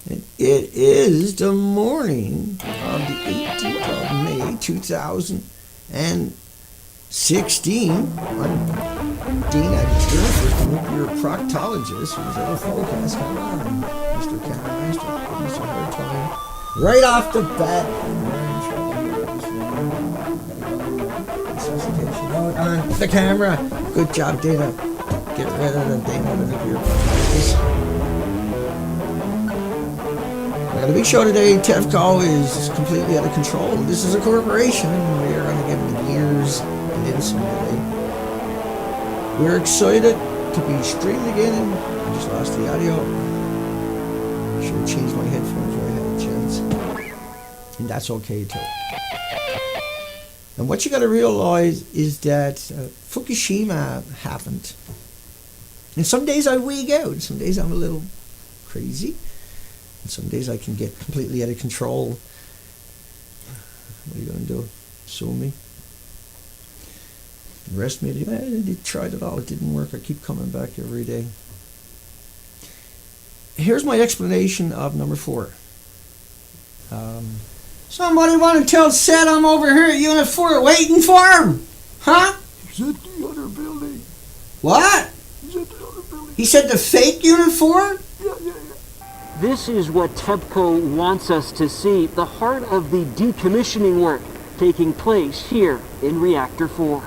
And it is the morning of the 18th of May, 2016. I'm Dana Durnford TheNuclearProctologist. Who's at a forecast. Come on, Mr. Cameraster. Mr. Hard Time. Right off the bat. Resuscitation mode on the camera. Good job, Dana. Get rid of the Dana the Nuclear Proctologist. I got a big show today. TEPCO is completely out of control. This is a corporation. We are going to give them years and then some today. We're excited to be streamed again. I just lost the audio. I should have changed my headphones when I had a chance. And that's okay too. And what you got to realize is that Fukushima happened. And some days I wig out. Some days I'm a little crazy. And some days I can get completely out of control. What are you going to do? Sue me? Arrest me? They tried it all. It didn't work. I keep coming back every day. Here's my explanation of number 4. Somebody want to tell Seth I'm over here at Unit 4 waiting for him? Huh? He's at the other building. What? He's at the other building. He said the fake Unit 4? Yeah. This is what TEPCO wants us to see, the heart of the decommissioning work taking place here in Reactor 4.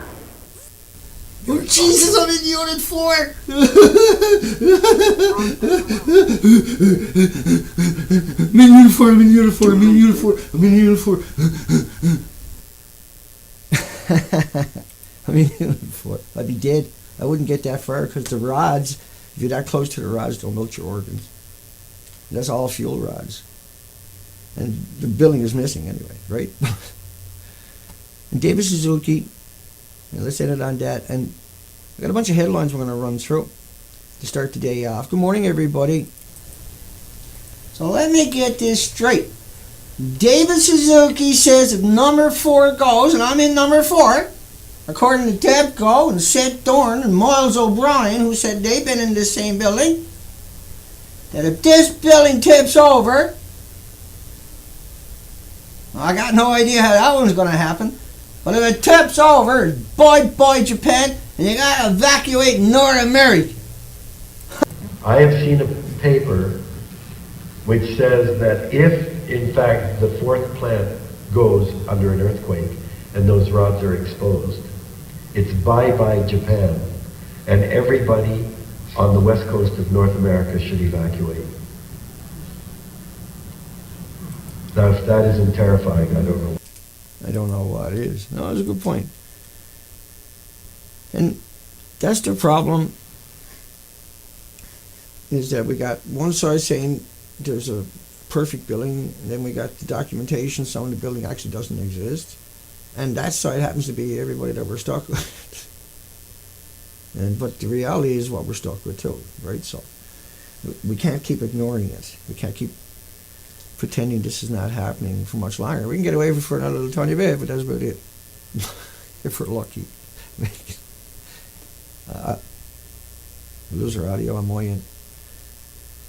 Oh, Jesus, I'm in Unit 4! I'm in Unit 4, I'm in Unit 4, I'm in Unit 4, I'm in Unit 4. I'm in Unit 4. I'd be dead. I wouldn't get that far because the rods, if you're that close to the rods, they'll melt your organs. That's all fuel rods. And the building is missing anyway, right? And David Suzuki, let's end it on that. And I got a bunch of headlines we're going to run through to start the day off. Good morning, everybody. So let me get this straight. David Suzuki says if number 4 goes, and I'm in number 4, according to TEPCO and Seth Dorn and Miles O'Brien, who said they've been in this same building, that if this building tips over, well, I got no idea how that one's going to happen, but if it tips over, bye-bye Japan, and you got to evacuate North America. I have seen a paper which says that if, in fact, the 4th plant goes under an earthquake and those rods are exposed, it's bye-bye Japan, and everybody on the west coast of North America should evacuate. Now, if that isn't terrifying, I don't know. I don't know what it is. No, it's a good point. And that's the problem, is that we got one side saying there's a perfect building, and then we got the documentation showing the building actually doesn't exist. And that side happens to be everybody that we're stuck with. But the reality is what we're stuck with too, right? So we can't keep ignoring it. We can't keep pretending this is not happening for much longer. We can get away for another little tiny bit, but that's about it. If we're lucky. Lose our audio on my end.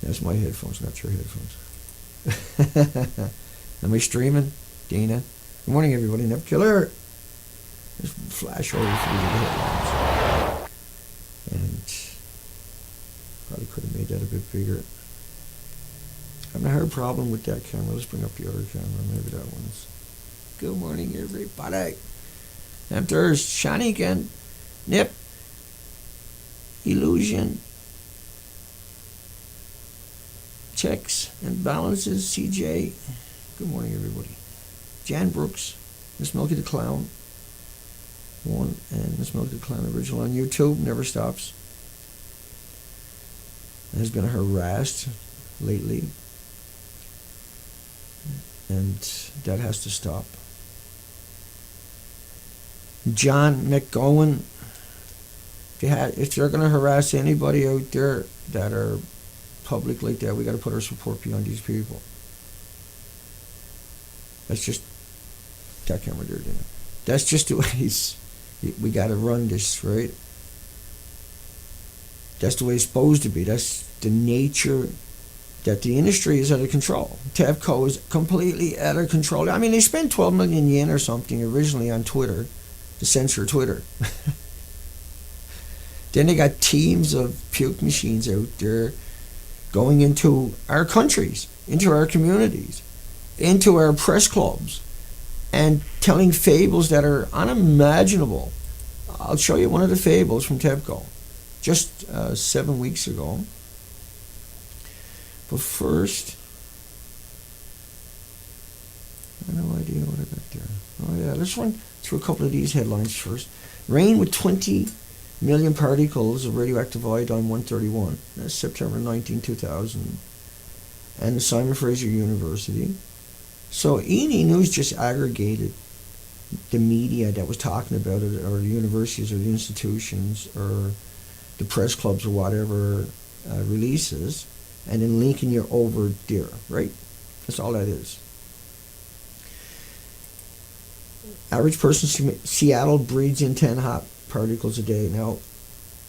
That's my headphones, not your headphones. Am I streaming? Dana. Good morning, everybody. Never Killer. Just flash over through the headlines. And probably could have made that a bit bigger. I'm having a hard problem with that camera. Let's bring up the other camera. Maybe that one's. Good morning, everybody. And there's Shani again. Nip. Illusion. Checks and balances. CJ. Good morning, everybody. Jan Brooks. Miss Milky the Clown. 1 and Miss Milky the Clown original on YouTube. Never stops. Has been harassed lately. And that has to stop. John McGowan. If they're going to harass anybody out there that are public like that, we got to put our support behind these people. That's just that camera there, didn't it? That's just the way we got to run this, right? That's the way it's supposed to be. That's the nature that the industry is out of control. TEPCO is completely out of control. I mean, they spent 12 million yen or something originally on Twitter to censor Twitter. Then they got teams of puke machines out there going into our countries, into our communities, into our press clubs, and telling fables that are unimaginable. I'll show you one of the fables from TEPCO, just 7 weeks ago. But first, I have no idea what I got there. Oh yeah, let's run through a couple of these headlines first. Rain with 20 million particles of radioactive iodine-131. That's September 19, 2000. And the Simon Fraser University. So E&E News just aggregated the media that was talking about it, or the universities or the institutions or the press clubs or whatever releases, and then linking you over there, right? That's all that is. Average person in Seattle breathes in 10 hot particles a day. Now,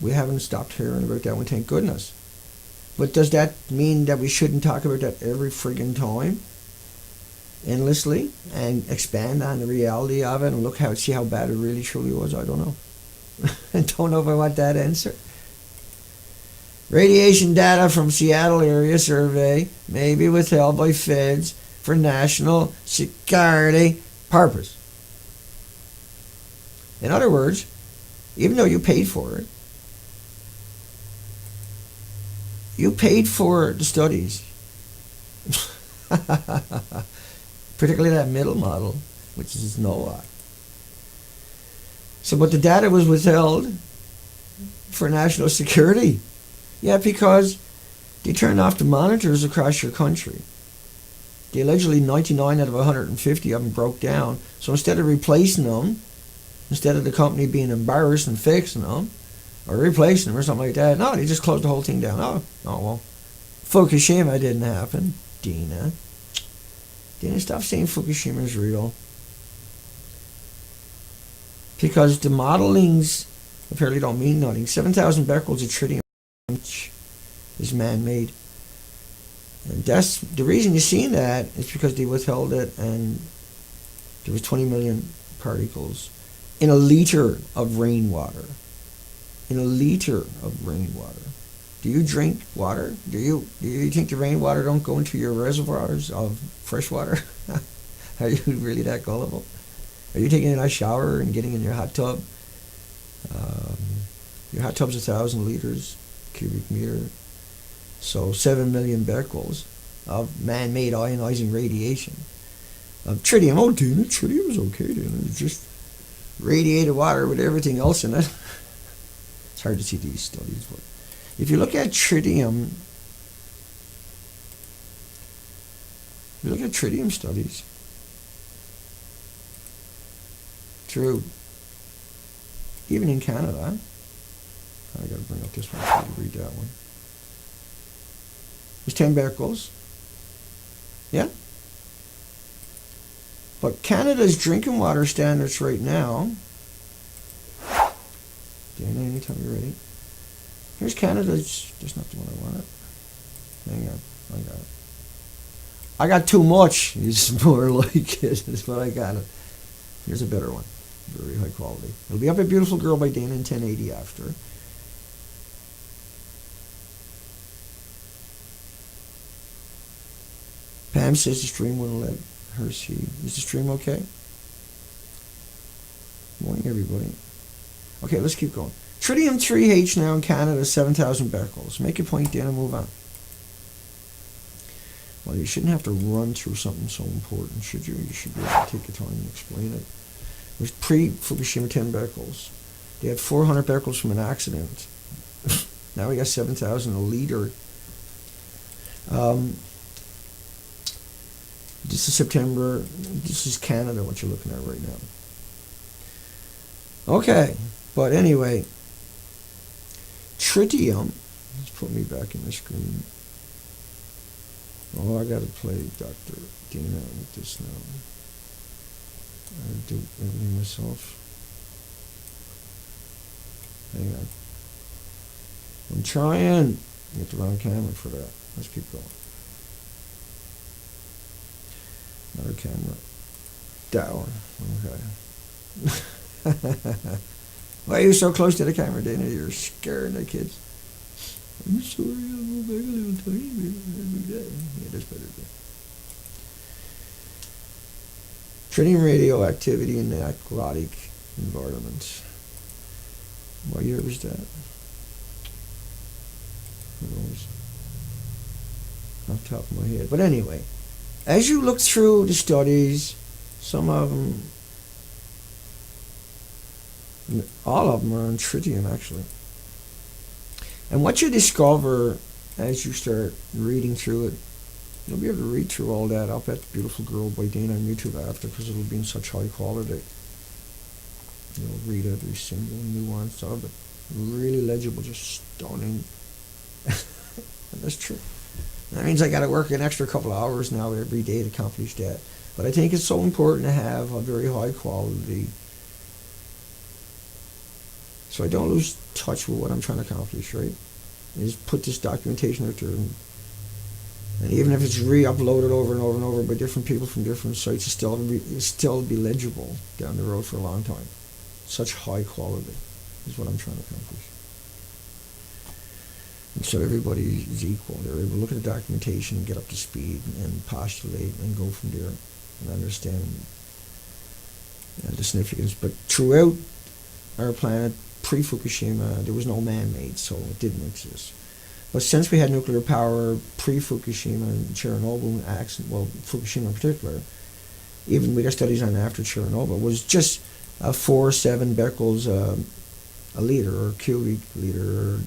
we haven't stopped hearing about that one, thank goodness. But does that mean that we shouldn't talk about that every friggin' time, endlessly, and expand on the reality of it and see how bad it really truly was? I don't know. I don't know if I want that answer. Radiation data from Seattle area survey may be withheld by feds for national security purpose. In other words, even though you paid for it, you paid for the studies, particularly that middle model, which is NOAA. So, but the data was withheld for national security. Yeah, because they turned off the monitors across your country. They allegedly 99 out of 150 of them broke down. So instead of replacing them, instead of the company being embarrassed and fixing them, or replacing them or something like that, no, they just closed the whole thing down. Oh well. Fukushima didn't happen. Dana, stop saying Fukushima is real. Because the modelings apparently don't mean nothing. 7,000 becquerels of tritium is man-made. And that's the reason you're seeing that is because they withheld it, and there was 20 million particles in a liter of rainwater. In a liter of rainwater. Do you drink water? Do you think the rainwater don't go into your reservoirs of fresh water? Are you really that gullible? Are you taking a nice shower and getting in your hot tub? Your hot tub's 1,000 liters cubic meter. So 7 million becquerels of man-made ionizing radiation. Of tritium. Oh, Dana, tritium is okay, Dana. It's just radiated water with everything else in it. It's hard to see these studies, but if you look at tritium, studies through, even in Canada, I got to bring up this one so you can read that one. There's 10 becquerels. Yeah? But Canada's drinking water standards right now, Dana, anytime you're ready. Here's Canada's, that's not the one I wanted. Hang on, I got it. I got too much. It's more like it. That's what I got. Here's a better one. Very high quality. It'll be up at Beautiful Girl by Dana in 1080 after. Pam says the stream wouldn't let her see. Is the stream okay? Morning, everybody. Okay, let's keep going. Tritium-3H now in Canada, 7,000 becquerels. Make your point, Dana, move on. Well, you shouldn't have to run through something so important, should you? You should be able to take your time and explain it. It was pre-Fukushima 10 becquerels. They had 400 becquerels from an accident. Now we got 7,000 a liter. This is September. This is Canada, what you're looking at right now. Okay, but anyway, tritium. Let's put me back in the screen. Oh, I got to play Dr. Dana with this now. I do everything myself. Hang on. I'm trying. Get the wrong camera for that. Let's keep going. Another camera. That one. Okay. Why are you so close to the camera, Dana? You're scaring the kids. I'm sorry, I'll go back a little tiny bit. Yeah, that's better. Tritium radioactivity in the aquatic environment. What year was that? Who knows? Off the top of my head. But anyway, as you look through the studies, some of them, all of them are on tritium actually. And what you discover as you start reading through it, you'll be able to read through all that. I'll bet Beautiful Girl by Dana on YouTube after, because it'll be in such high quality. You'll read every single nuance of it. Really legible, just stunning. And that's true. That means I got to work an extra couple of hours now every day to accomplish that. But I think it's so important to have a very high quality, so I don't lose touch with what I'm trying to accomplish, right? Is put this documentation out there, and even if it's re-uploaded over and over and over by different people from different sites, it's still be legible down the road for a long time. Such high quality is what I'm trying to accomplish. And so everybody is equal. They're able to look at the documentation and get up to speed and postulate and go from there and understand the significance. But throughout our planet, pre-Fukushima, there was no man-made, so it didn't exist. But since we had nuclear power, pre-Fukushima and Chernobyl accident, well, Fukushima in particular, even we got studies on after Chernobyl, was just 4-7 becquerels a liter, or cubic liter,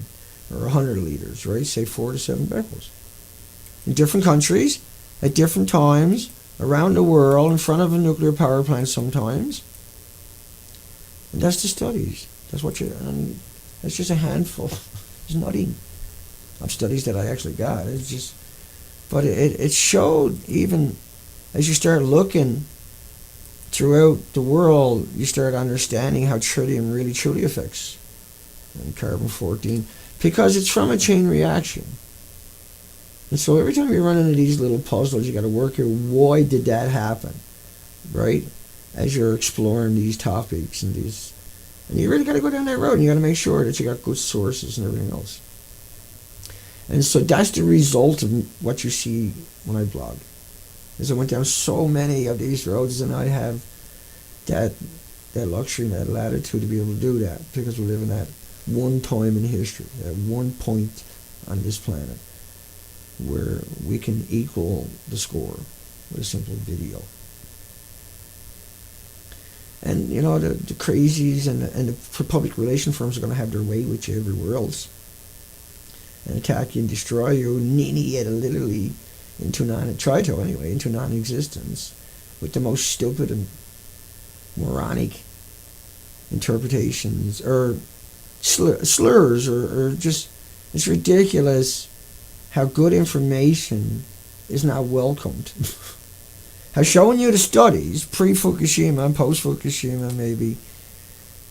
or 100 liters, right? Say 4 to 7 becquerels. In different countries, at different times, around the world, in front of a nuclear power plant sometimes. And that's the studies. That's what and that's just a handful. There's nothing of studies that I actually got. It's just, but it showed, even as you start looking throughout the world, you start understanding how tritium really truly affects and carbon-14, because it's from a chain reaction. And so every time you run into these little puzzles, you got to work out, why did that happen, right? As you're exploring these topics and these, and you really got to go down that road, and you got to make sure that you got good sources and everything else. And so that's the result of what you see when I blog. Is I went down so many of these roads, and I have that luxury and that latitude to be able to do that, because we live in that one time in history, at one point on this planet, where we can equal the score with a simple video. And you know, the crazies and the public relation firms are going to have their way with you everywhere else, and attack you and destroy you, annihilate literally into into non-existence, with the most stupid and moronic interpretations or slurs, or just, it's ridiculous how good information is not welcomed. How showing you the studies, pre-Fukushima and post-Fukushima maybe,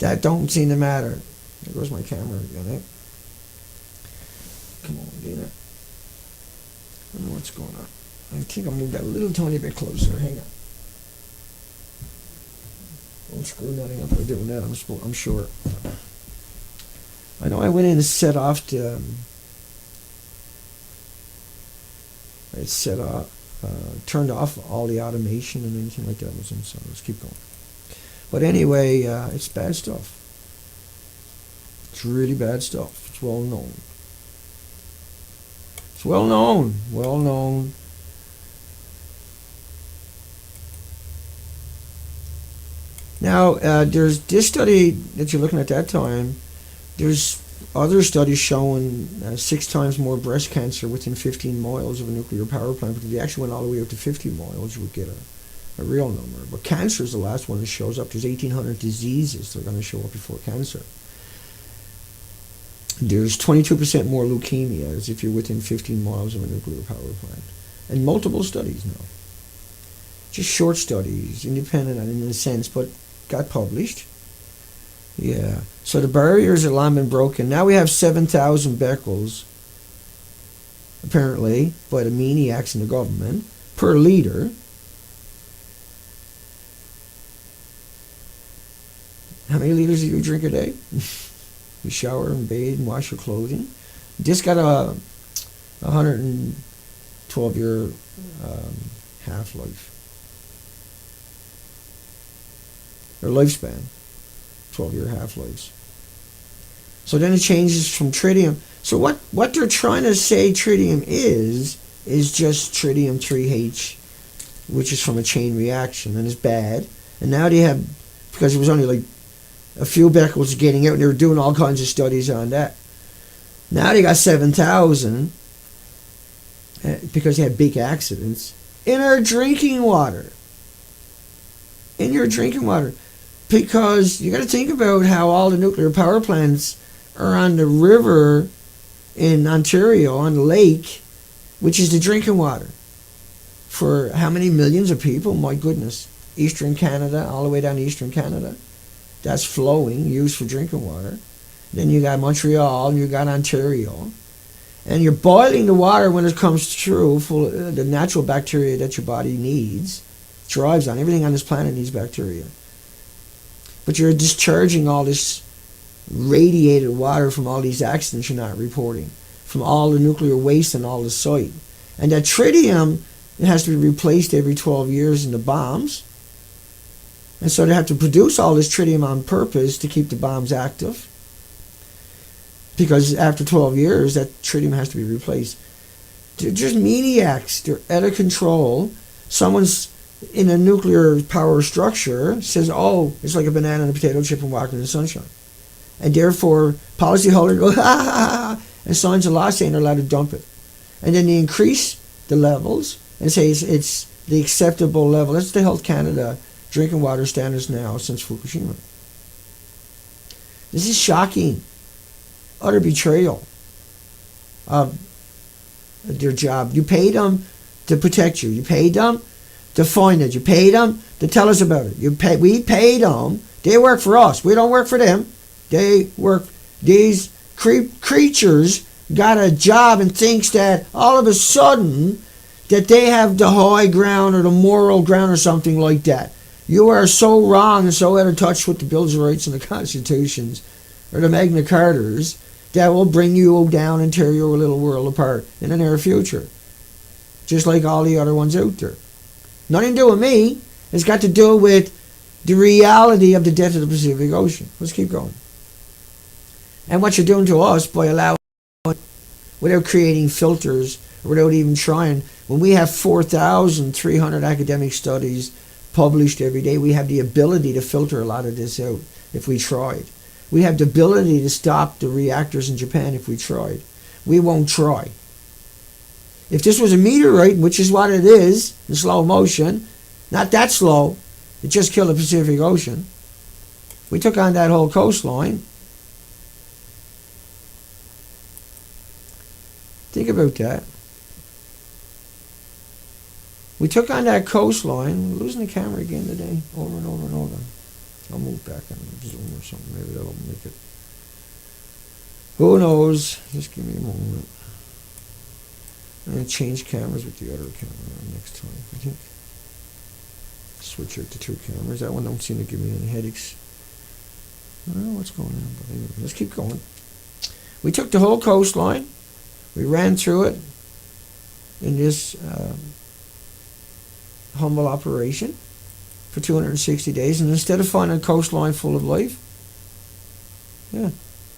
that don't seem to matter. There goes my camera again, eh? Come on, Dana. I don't know what's going on. I think I'll move that a little tiny bit closer. Hang on. Don't screw nothing up by doing that, I'm sure. I know I went in and set off the... turned off all the automation and anything like that was in, so let's keep going. But anyway, it's bad stuff. It's really bad stuff. It's well known. It's well known. Now, there's this study that you're looking at that time. There's other studies showing 6 times more breast cancer within 15 miles of a nuclear power plant. But if you actually went all the way up to 50 miles, you would get a real number. But cancer is the last one that shows up. There's 1,800 diseases that are going to show up before cancer. There's 22% more leukemia as if you're within 15 miles of a nuclear power plant. And multiple studies now. Just short studies, independent in a sense, but got published. Yeah. So the barriers have long been broken. Now we have 7,000 becquerels, apparently, by the maniacs in the government, per liter. How many liters do you drink a day? You shower and bathe and wash your clothing. This got a 112-year half-life. Or lifespan. 12-year half-lives. So then it changes from tritium. So what they're trying to say tritium is just tritium-3H, which is from a chain reaction, and it's bad. And now they have, because it was only like a few becquerels getting out, and they were doing all kinds of studies on that. Now they got 7,000, because they had big accidents, in our drinking water. In your drinking water. Because you got to think about how all the nuclear power plants are on the river in Ontario, on the lake, which is the drinking water. For how many millions of people? My goodness. Eastern Canada, all the way down to Eastern Canada. That's flowing, used for drinking water. Then you got Montreal, and you got Ontario. And you're boiling the water when it comes through, full of the natural bacteria that your body needs. Thrives on. Everything on this planet needs bacteria. But you're discharging all this radiated water from all these accidents you're not reporting, from all the nuclear waste and all the site. And that tritium, it has to be replaced every 12 years in the bombs. And so they have to produce all this tritium on purpose to keep the bombs active. Because after 12 years, that tritium has to be replaced. They're just maniacs. They're out of control. Someone's in a nuclear power structure says, oh, it's like a banana and a potato chip and walking in the sunshine. And therefore, policyholders go, ha, ha, ha, and signs a law saying they're allowed to dump it. And then they increase the levels and say it's the acceptable level. That's the Health Canada drinking water standards now since Fukushima. This is shocking. Utter betrayal of their job. You paid them to protect you. You paid them to find it. You paid them to tell us about it. We paid them. They work for us. We don't work for them. They work. These creatures got a job and thinks that all of a sudden that they have the high ground or the moral ground or something like that. You are so wrong and so out of touch with the Bills of Rights and the Constitutions or the Magna Cartas that will bring you down and tear your little world apart in the near future. Just like all the other ones out there. Nothing to do with me. It's got to do with the reality of the depth of the Pacific Ocean. Let's keep going. And what you're doing to us by allowing, without creating filters, without even trying. When we have 4,300 academic studies published every day, we have the ability to filter a lot of this out if we tried. We have the ability to stop the reactors in Japan if we tried. We won't try. If this was a meteorite, which is what it is, in slow motion, not that slow, it just killed the Pacific Ocean. We took on that whole coastline. Think about that. We took on that coastline. We're losing the camera again today, over and over and over. I'll move back and zoom or something. Maybe that'll make it. Who knows? Just give me a moment. I'm going to change cameras with the other camera next time, I think. Switch out to two cameras. That one don't seem to give me any headaches. I don't know what's going on, but anyway, let's keep going. We took the whole coastline. We ran through it in this humble operation for 260 days. And instead of finding a coastline full of life, yeah,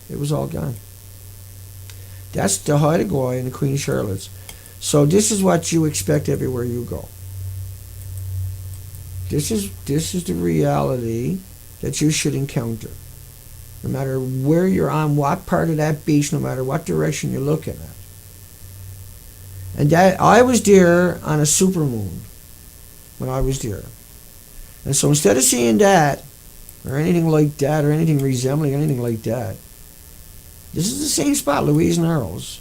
it was all gone. That's the Haida Gwaii and the Queen Charlotte's. So this is what you expect everywhere you go. This is the reality that you should encounter. No matter where you're on, what part of that beach, no matter what direction you're looking at. And that I was there on a supermoon when I was there. And so instead of seeing that, or anything like that, or anything resembling anything like that, this is the same spot, Louise and Earl's.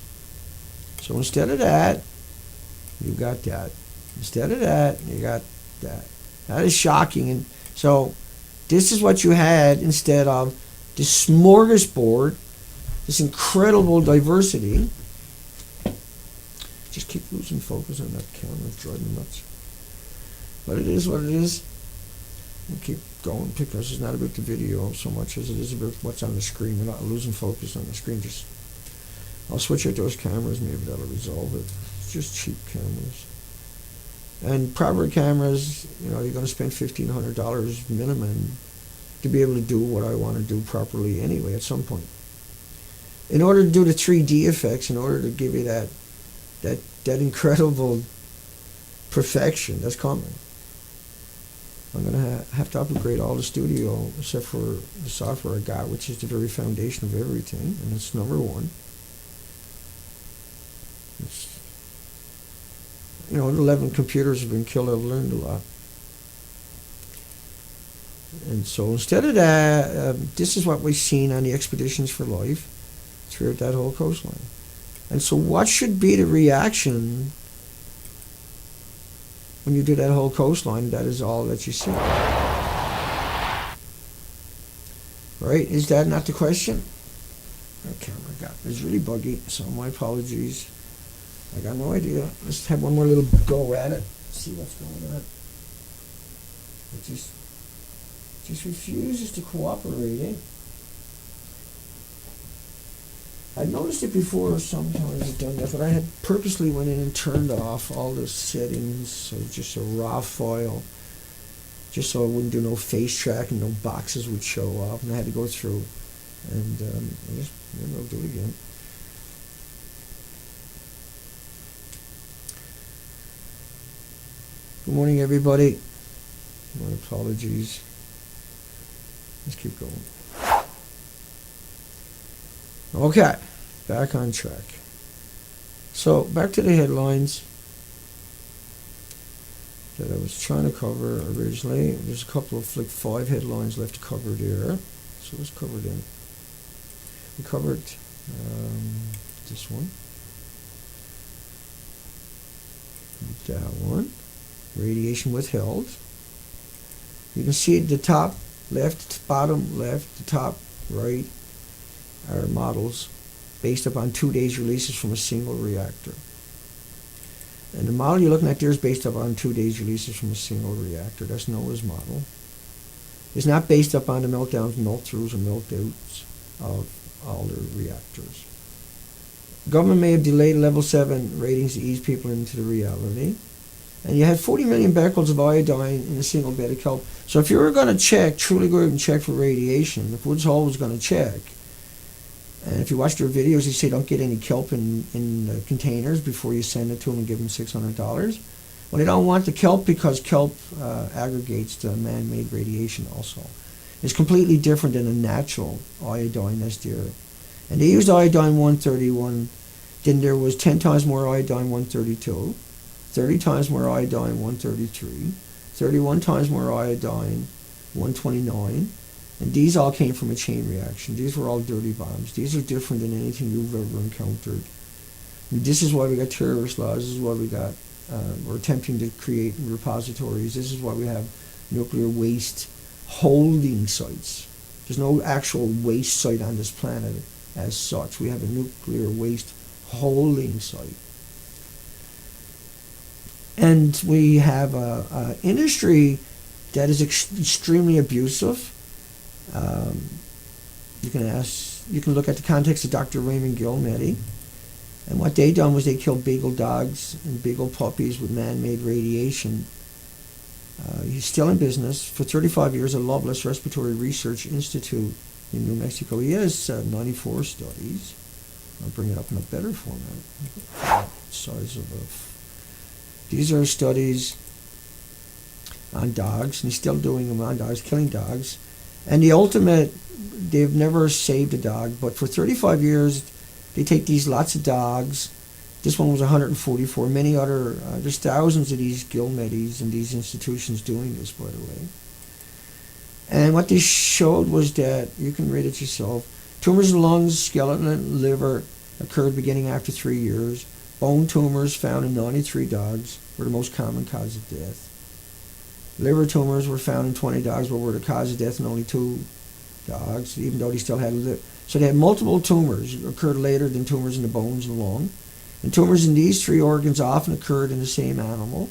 So instead of that, you got that. Instead of that, you got that. That is shocking. And so this is what you had instead of this smorgasbord, this incredible diversity. Just keep losing focus on that camera. It's driving me nuts. But it is what it is. We'll keep going because it's not about the video so much as it is about what's on the screen. We're not losing focus on the screen. Just I'll switch out those cameras. Maybe that'll resolve it. It's just cheap cameras. And proper cameras, you know, you're going to spend $1,500 minimum to be able to do what I want to do properly anyway at some point. In order to do the 3D effects, in order to give you that incredible perfection that's coming, I'm going to have to upgrade all the studio except for the software I got, which is the very foundation of everything, and it's number one. It's, you know, 11 computers have been killed. I've learned a lot. And so instead of that, this is what we've seen on the Expeditions for Life throughout that whole coastline. And so what should be the reaction when you do that whole coastline? That is all that you see. Right? Is that not the question? That camera is really buggy, so my apologies. I got no idea. Let's have one more little go at it. See what's going on. It just refuses to cooperate, eh? I noticed it before sometimes it's done that, but I had purposely went in and turned off all the settings, so just a raw file, just so I wouldn't do no face tracking, no boxes would show up, and I had to go through, and maybe I'll do it again. Good morning, everybody. My apologies. Let's keep going. Okay, back on track. So, back to the headlines that I was trying to cover originally. There's a couple of, like, 5 headlines left to cover there. So let's cover them. We covered this one. That one. Radiation withheld. You can see at the top left, bottom left, the top right are models based upon 2 days releases from a single reactor. And the model you're looking at there is based upon 2 days releases from a single reactor. That's Noah's model. It's not based upon the meltdowns, melt-throughs, or melt-outs of all the reactors. Government may have delayed level 7 ratings to ease people into the reality. And you had 40 million becquerels of iodine in a single bed of kelp. So if you were going to check, truly go and check for radiation, if Woods Hole was going to check, and if you watch their videos, they say don't get any kelp in containers before you send it to them and give them $600. Well, they don't want the kelp because kelp aggregates to man-made radiation also. It's completely different than a natural iodine that's there. And they used iodine 131, then there was 10 times more iodine 132, 30 times more iodine 133, 31 times more iodine 129, and these all came from a chain reaction. These were all dirty bombs. These are different than anything you've ever encountered. And this is why we got terrorist laws. This is why we got, we're attempting to create repositories. This is why we have nuclear waste holding sites. There's no actual waste site on this planet as such. We have a nuclear waste holding site. And we have an industry that is extremely abusive. You can look at the context of Dr. Raymond Gilmedi. And what they done was they killed beagle dogs and beagle puppies with man-made radiation. He's still in business. For 35 years at Loveless Respiratory Research Institute in New Mexico. He has 94 studies. I'll bring it up in a better format. Size of these are studies on dogs, and he's still doing them on dogs, killing dogs. And the ultimate, they've never saved a dog, but for 35 years, they take these lots of dogs. This one was 144. Many other, there's thousands of these Gilmedis and these institutions doing this, by the way. And what they showed was that, you can read it yourself, tumors in lungs, skeleton, and liver occurred beginning after 3 years. Bone tumors found in 93 dogs were the most common cause of death. Liver tumors were found in 20 dogs, but were the cause of death in only 2 dogs, even though they still had liver. So they had multiple tumors occurred later than tumors in the bones and lung. And tumors in these 3 organs often occurred in the same animal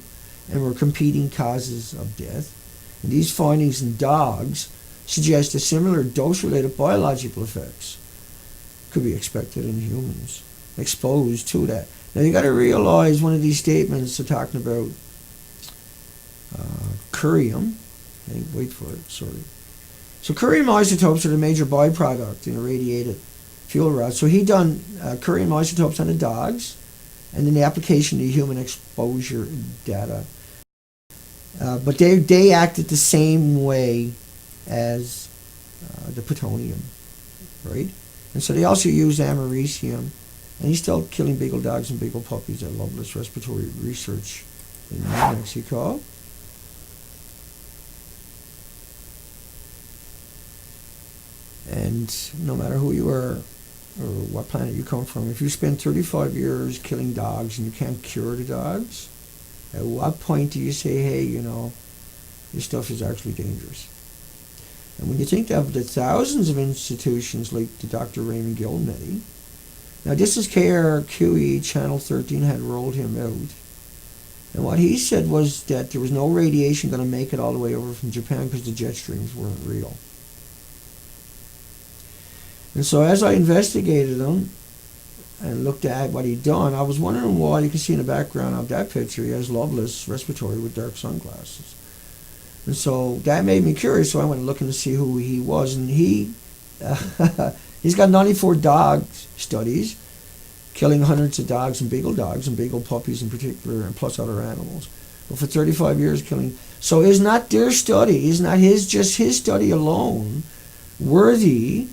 and were competing causes of death. And these findings in dogs suggest that similar dose-related biological effects could be expected in humans exposed to that. Now you got to realize one of these statements are talking about curium. Hey, wait for it, sorry. So curium isotopes are the major byproduct in irradiated fuel rods. So he done curium isotopes on the dogs, and then the application to human exposure data. But they acted the same way as the plutonium, right? And so they also used americium, and he's still killing beagle dogs and beagle puppies at Loveless Respiratory Research in New Mexico. And no matter who you are or what planet you come from, if you spend 35 years killing dogs and you can't cure the dogs, at what point do you say, hey, you know, this stuff is actually dangerous? And when you think of the thousands of institutions like the Dr. Raymond Gilmedi, now this is KRQE Channel 13 had rolled him out. And what he said was that there was no radiation going to make it all the way over from Japan because the jet streams weren't real. And so as I investigated him and looked at what he'd done, I was wondering why. You can see in the background of that picture, he has Loveless Respiratory with dark sunglasses. And so that made me curious, so I went looking to see who he was. And he's got 94 dog studies, killing hundreds of dogs and beagle puppies in particular, and plus other animals. But for 35 years killing. So is not their study, is not just his study alone worthy,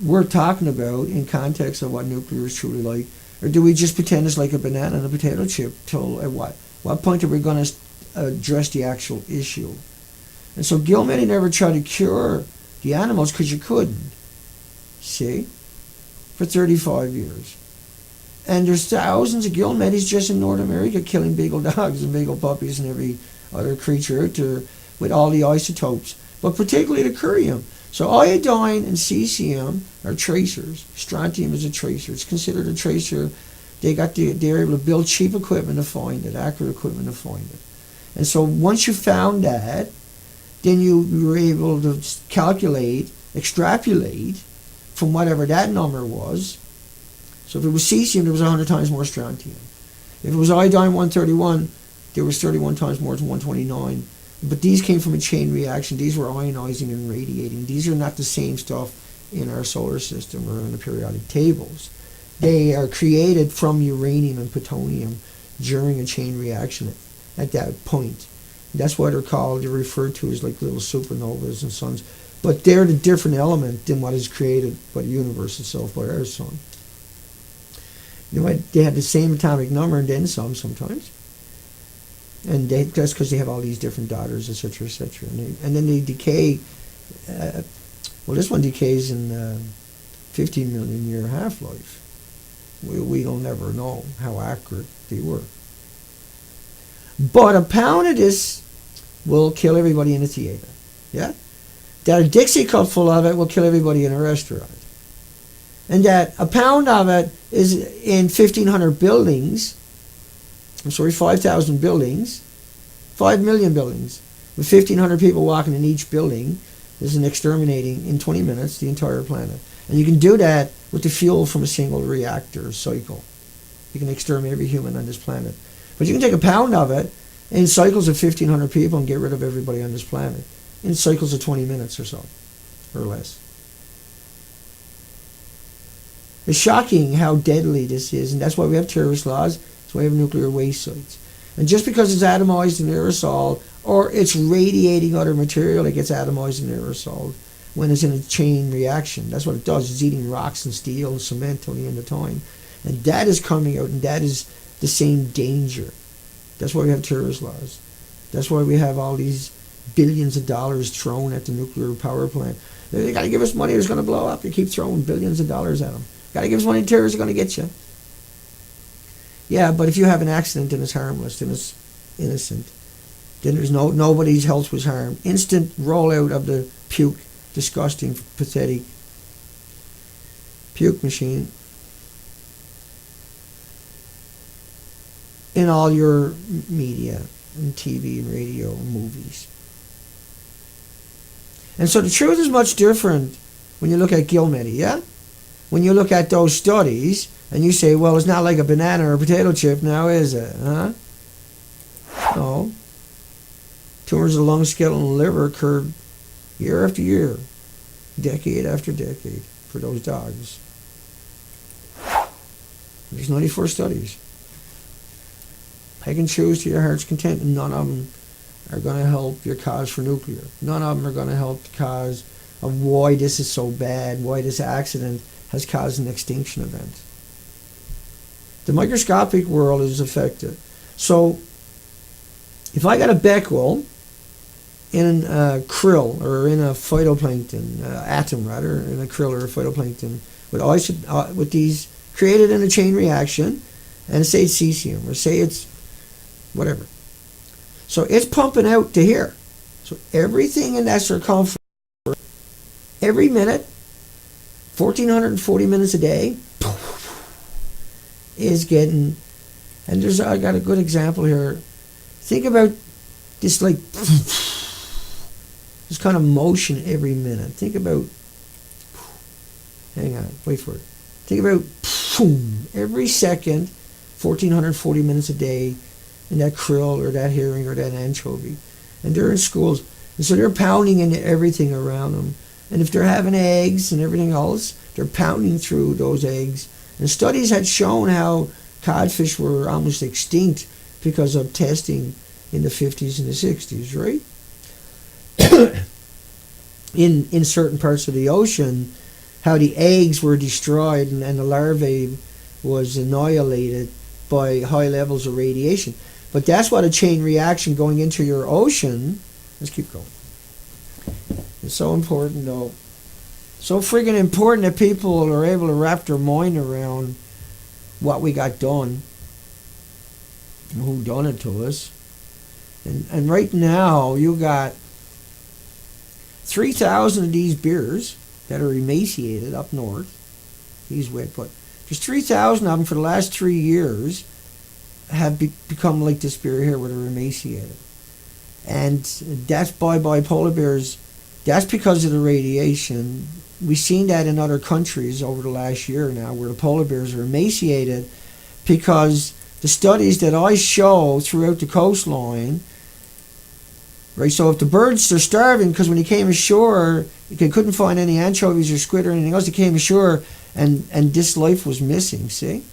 we're talking about in context of what nuclear is truly like? Or do we just pretend it's like a banana and a potato chip till at what point are we going to address the actual issue? And so Gilmedi never tried to cure the animals because you couldn't. See? For 35 years. And there's thousands of Gilmedis just in North America killing beagle dogs and beagle puppies and every other creature out there with all the isotopes, but particularly the curium. So iodine and cesium are tracers. Strontium is a tracer. It's considered a tracer. They're able to build cheap equipment to find it, accurate equipment to find it. And so once you found that, then you were able to calculate, extrapolate from whatever that number was. So if it was cesium, there was 100 times more strontium. If it was iodine 131, there was 31 times more than 129. But these came from a chain reaction. These were ionizing and radiating. These are not the same stuff in our solar system or in the periodic tables. They are created from uranium and plutonium during a chain reaction at that point. That's why they're referred to as like little supernovas and suns. But they're the different element than what is created by the universe itself, by our sun. They have the same atomic number and then some sometimes. And that's because they have all these different daughters, etc., etc. And then they decay. Well, this one decays in 15 million year half-life. We don't ever know how accurate they were. But a pound of this will kill everybody in a theater. Yeah? That a Dixie cup full of it will kill everybody in a restaurant. And that a pound of it is in 1,500 buildings. 5,000 buildings, 5 million buildings, with 1,500 people walking in each building, is an exterminating in 20 minutes the entire planet. And you can do that with the fuel from a single reactor cycle. You can exterminate every human on this planet. But you can take a pound of it in cycles of 1,500 people and get rid of everybody on this planet in cycles of 20 minutes or so, or less. It's shocking how deadly this is, and that's why we have terrorist laws. So we have nuclear waste sites. And just because it's atomized in aerosol, or it's radiating other material, it gets atomized in aerosol when it's in a chain reaction. That's what it does. It's eating rocks and steel and cement till the end of time. And that is coming out, and that is the same danger. That's why we have terrorist laws. That's why we have all these billions of dollars thrown at the nuclear power plant. They got to give us money that's going to blow up. They keep throwing billions of dollars at them. Got to give us money, terrorists are going to get you. Yeah, but if you have an accident, then it's harmless, then it's innocent. Then there's nobody's health was harmed. Instant rollout of the puke, disgusting, pathetic puke machine in all your media, and TV and radio and movies. And so the truth is much different when you look at Gilmedi, yeah? When you look at those studies and you say, well, it's not like a banana or a potato chip now, is it? Huh? No. Tumors of the lung, skeletal, and liver occurred year after year, decade after decade for those dogs. There's 94 studies. Pick and choose to your heart's content, and none of them are going to help your cause for nuclear. None of them are going to help the cause of why this is so bad, why this accident has caused an extinction event. The microscopic world is affected. So, if I got a Becquerel in a krill, or in a phytoplankton, atom rather, in a krill or a phytoplankton, with these created in a chain reaction, and say it's cesium, or say it's whatever. So it's pumping out to here. So everything in that circumference, every minute, 1,440 minutes a day, is getting, and I got a good example here. Think about this, like, this kind of motion every minute. Think about, hang on, wait for it. Think about every second, 1,440 minutes a day, in that krill or that herring or that anchovy. And they're in schools, and so they're pounding into everything around them. And if they're having eggs and everything else, they're pounding through those eggs. And studies had shown how codfish were almost extinct because of testing in the 50s and the 60s, right? in certain parts of the ocean, how the eggs were destroyed and the larvae was annihilated by high levels of radiation. But that's what a chain reaction going into your ocean, let's keep going. It's so important though. So friggin' important that people are able to wrap their mind around what we got done and who done it to us. And right now you got 3,000 of these bears that are emaciated up north. He's wet, but there's 3,000 of them for the last 3 years have become like this bear here where they're emaciated. And that's bye-bye polar bears. That's because of the radiation. We've seen that in other countries over the last year now where the polar bears are emaciated because the studies that I show throughout the coastline, right, so if the birds are starving because when they came ashore, they couldn't find any anchovies or squid or anything else, they came ashore and this life was missing, see?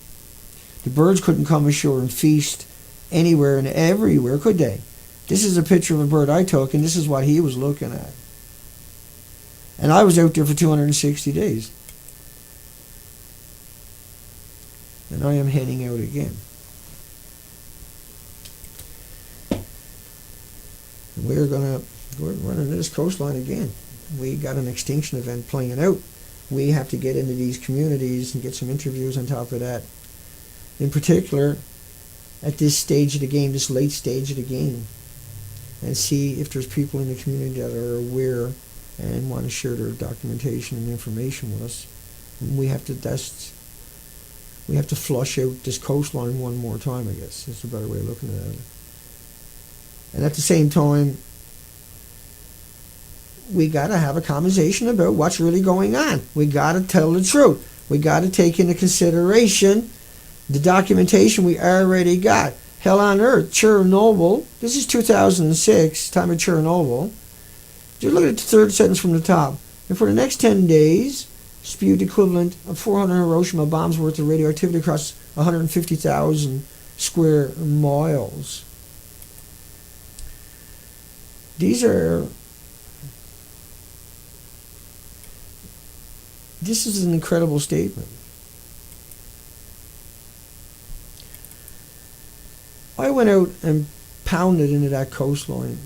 The birds couldn't come ashore and feast anywhere and everywhere, could they? This is a picture of a bird I took, and this is what he was looking at. And I was out there for 260 days. And I am heading out again. And we're running this coastline again. We got an extinction event playing out. We have to get into these communities and get some interviews on top of that. In particular, at this stage of the game, this late stage of the game, and see if there's people in the community that are aware and want to share their documentation and information with us. And we have to flush out this coastline one more time, I guess. That's a better way of looking at it. And at the same time, we got to have a conversation about what's really going on. We got to tell the truth. We got to take into consideration the documentation we already got. Hell on earth, Chernobyl. This is 2006, time of Chernobyl. Just look at the third sentence from the top. And for the next 10 days, spewed equivalent of 400 Hiroshima bombs worth of radioactivity across 150,000 square miles. This is an incredible statement. I went out and pounded into that coastline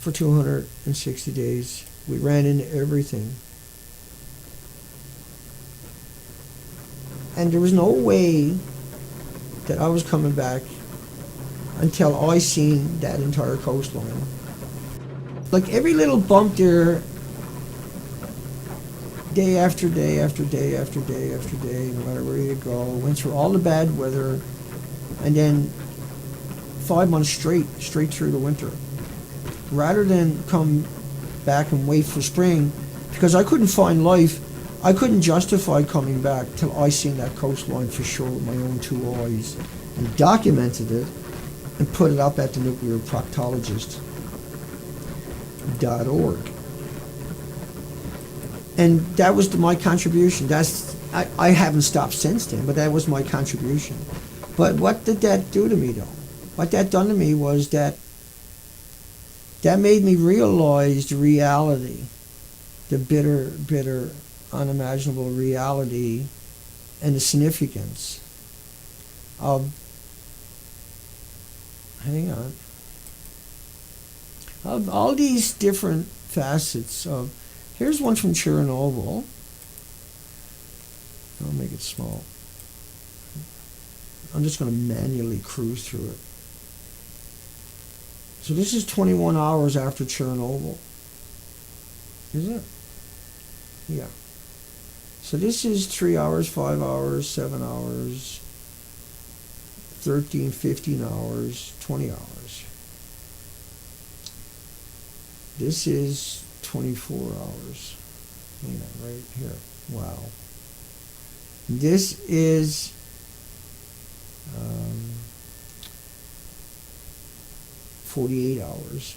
for 260 days. We ran into everything. And there was no way that I was coming back until I seen that entire coastline. Like every little bump there, day after day after day after day after day, no matter where you go, went through all the bad weather, and then 5 months straight through the winter. rather than come back and wait for spring, because I couldn't find life. I couldn't justify coming back till I seen that coastline for sure with my own two eyes and documented it and put it up at the nuclearproctologist.org. And that was my contribution. I haven't stopped since then, but that was my contribution. But what did that do to me, though? What that done to me was that made me realize the reality, the bitter, bitter, unimaginable reality and the significance of, of all these different facets of, here's one from Chernobyl. I'll make it small. I'm just going to manually cruise through it. So this is 21 hours after Chernobyl. Is it? Yeah. So this is 3 hours, 5 hours, 7 hours, 13, 15 hours, 20 hours. This is 24 hours. Hang on, right here. Wow. This is 48 hours,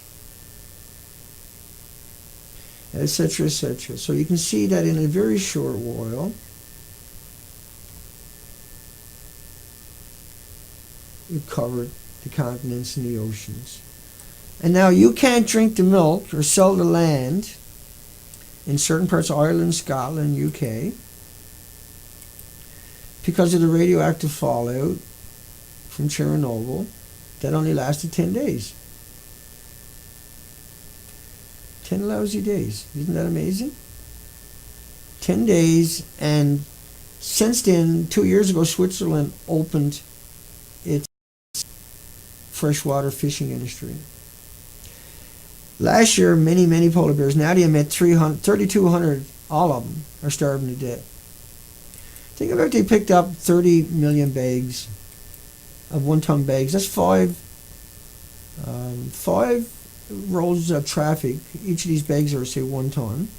etc., etc. So you can see that in a very short while, it covered the continents and the oceans. And now you can't drink the milk or sell the land in certain parts of Ireland, Scotland, UK, because of the radioactive fallout from Chernobyl that only lasted 10 days. 10 lousy days. Isn't that amazing? 10 days, and since then, 2 years ago, Switzerland opened its freshwater fishing industry. Last year, many, many polar bears, now they emit 3,200, all of them are starving to death. Think about it, they picked up 30 million bags of 1 ton bags. That's five rows of traffic. Each of these bags are, say, 1 ton.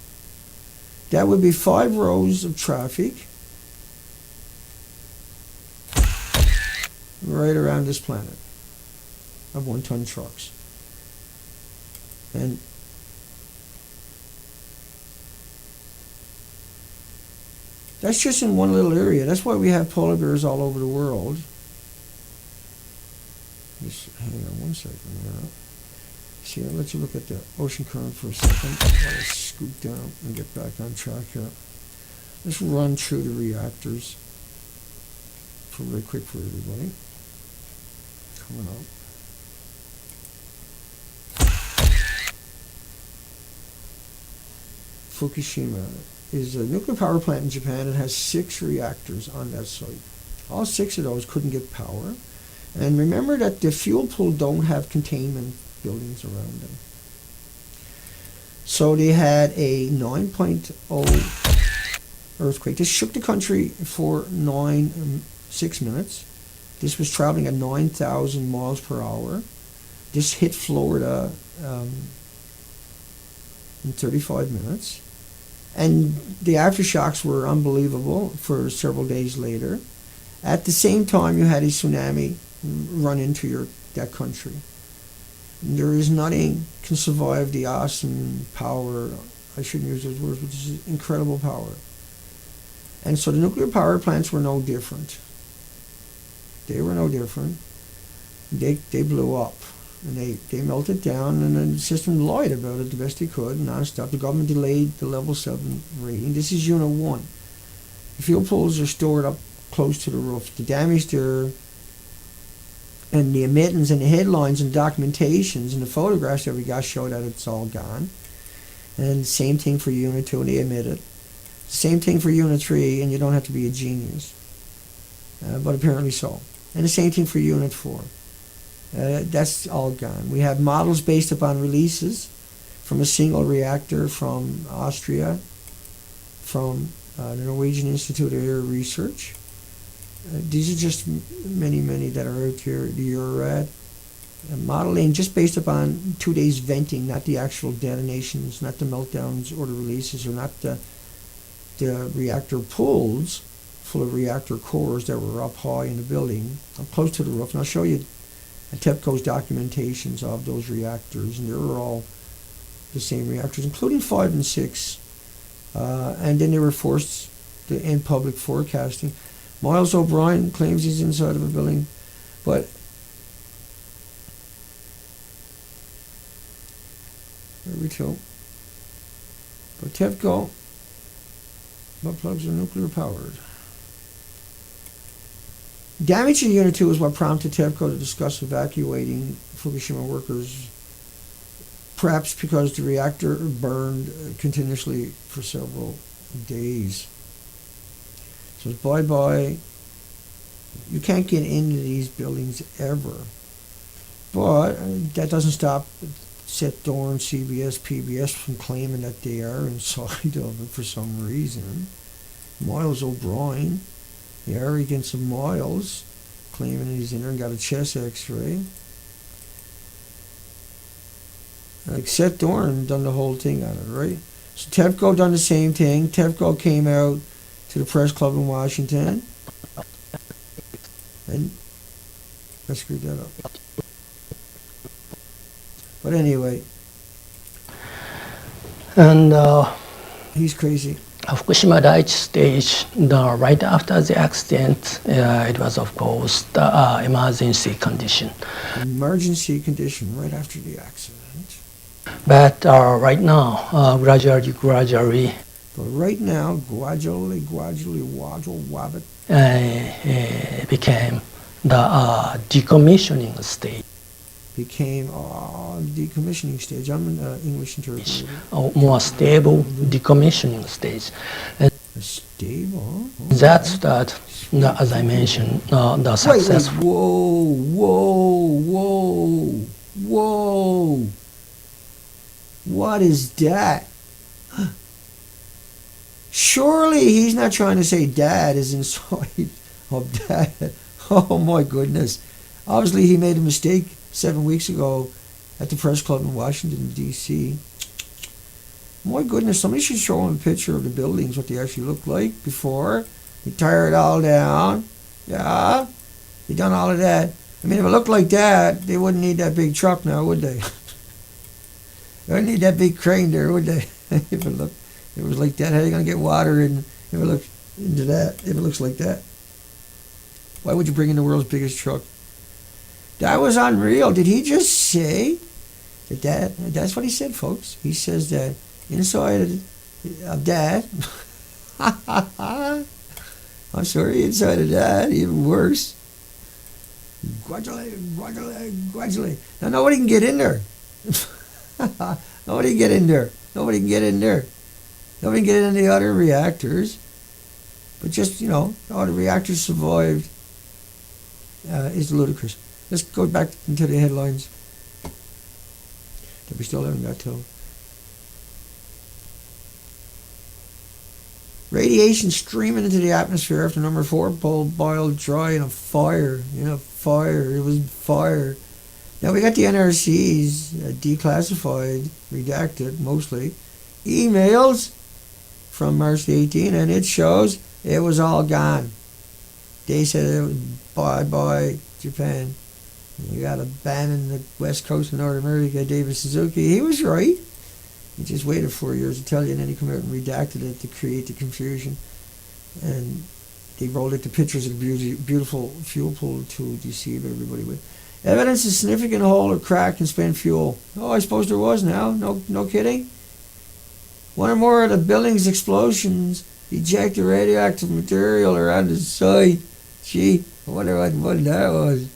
That would be 5 rows of traffic right around this planet of 1 ton trucks. And that's just in one little area. That's why we have polar bears all over the world. Just hang on 1 second here. See, I'll let you look at the ocean current for a second. I'll scoot down and get back on track here. Let's run through the reactors very quick for everybody. Coming up. Fukushima is a nuclear power plant in Japan. It has 6 reactors on that site. All 6 of those couldn't get power. And remember that the fuel pool don't have containment buildings around them. So they had a 9.0 earthquake. This shook the country for 6 minutes. This was traveling at 9,000 miles per hour. This hit Florida in 35 minutes. And the aftershocks were unbelievable for several days later. At the same time, you had a tsunami run into that country. There is nothing can survive the awesome power, I shouldn't use those words, but this is incredible power. And so the nuclear power plants were no different. They were no different. They blew up. And they melted down, and the system lied about it the best they could, non-stop. The government delayed the level 7 rating. This is Unit 1. The fuel pools are stored up close to the roof. The damage there, and the emittance and the headlines and documentations and the photographs that we got show that it's all gone. And same thing for Unit 2, and they emit it. Same thing for Unit 3, and you don't have to be a genius. But apparently so. And the same thing for Unit 4. That's all gone. We have models based upon releases from a single reactor from Austria, from the Norwegian Institute of Air Research. These are just many, many that are out here. The URAD, modeling just based upon 2 days venting, not the actual detonations, not the meltdowns or the releases, or not the reactor pools full of reactor cores that were up high in the building, up close to the roof. And I'll show you TEPCO's documentations of those reactors, and they were all the same reactors, including 5 and 6. And then they were forced to end public forecasting. Miles O'Brien claims he's inside of a building, but there we go. But TEPCO, butt plugs are nuclear powered. Damage in Unit 2 is what prompted TEPCO to discuss evacuating Fukushima workers, perhaps because the reactor burned continuously for several days. So it's bye-bye. You can't get into these buildings ever. But that doesn't stop Seth Dorn, CBS, PBS from claiming that they are inside of it for some reason. Miles O'Brien, the arrogance of Miles, claiming he's in there and got a chest x-ray. Like Seth Dorn done the whole thing on it, right? So TEPCO done the same thing. TEPCO came out to the press club in Washington. And I screwed that up. But anyway. And he's crazy. Fukushima Daiichi stage, right after the accident, it was of course the emergency condition. Emergency condition right after the accident. But right now, gradually, But right now, gradually, wabbit, became the decommissioning stage. Became decommissioning stage. I'm an English interpreter. A more stable decommissioning stage. Stable? That's that, as I mentioned, the success. Wait, whoa. What is that? Surely he's not trying to say Dad is inside of Dad. Oh my goodness. Obviously he made a mistake 7 weeks ago at the press club in Washington, D.C. My goodness, somebody should show him a picture of the buildings, what they actually looked like before. He tore it all down. Yeah, he done all of that. I mean, if it looked like that, they wouldn't need that big truck now, would they? They wouldn't need that big crane there, would they? If it was like that, how are you going to get water in if it looks into that, if it looks like that? Why would you bring in the world's biggest truck? That was unreal. Did he just say that's what he said, folks. He says that inside of that, I'm sorry, inside of that, even worse. Gradually. Now nobody can get in there. Nobody can get in there. Nobody can get in the other reactors. But just, all the reactors survived is ludicrous. Let's go back into the headlines that we still haven't got to. Radiation streaming into the atmosphere after number 4 pole boiled dry in a fire. It was fire. Now we got the NRC's declassified, redacted mostly, emails from March 18, and it shows it was all gone. They said it was bye-bye Japan. You got to abandon the west coast of North America. David Suzuki, he was right. He just waited 4 years to tell you, and then he came out and redacted it to create the confusion. And they rolled out the pictures of the beautiful fuel pool to deceive everybody with. Evidence of significant hole or crack in spent fuel. Oh, I suppose there was now. No kidding. One or more of the building's explosions ejected radioactive material around the site. Gee, I wonder what that was.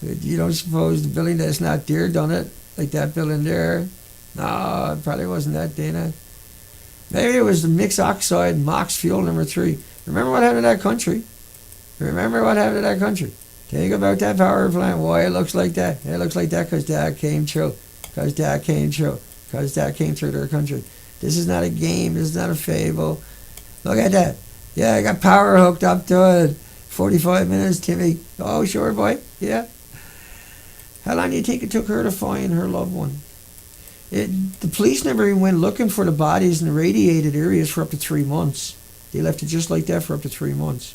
You don't suppose the building that's not there done it, like that building there? No, it probably wasn't that, Dana. Maybe it was the mixed oxide MOX fuel number 3. Remember what happened to that country? Think about that power plant. Why it looks like that? It looks like that because that came true. Because that came through their country. This is not a game. This is not a fable. Look at that. Yeah, I got power hooked up to it. 45 minutes, Timmy. Oh, sure, boy. Yeah. How long do you think it took her to find her loved one? The police never even went looking for the bodies in the radiated areas for up to 3 months. They left it just like that for up to 3 months.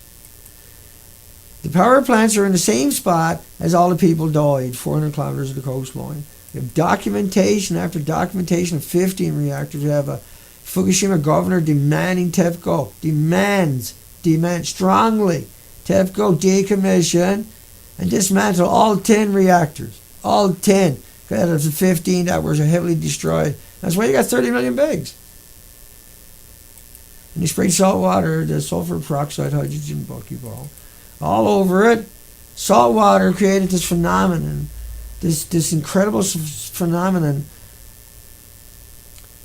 The power plants are in the same spot as all the people died, 400 kilometers of the coastline. You have documentation after documentation of 15 reactors. You have a Fukushima governor demanding TEPCO, demands strongly, TEPCO decommission and dismantle all 10 reactors. All 10. Out of the 15 that were heavily destroyed. That's why you got 30 million bags. And they sprayed salt water, the sulfur peroxide hydrogen buckyball, all over it. Salt water created this phenomenon, this incredible phenomenon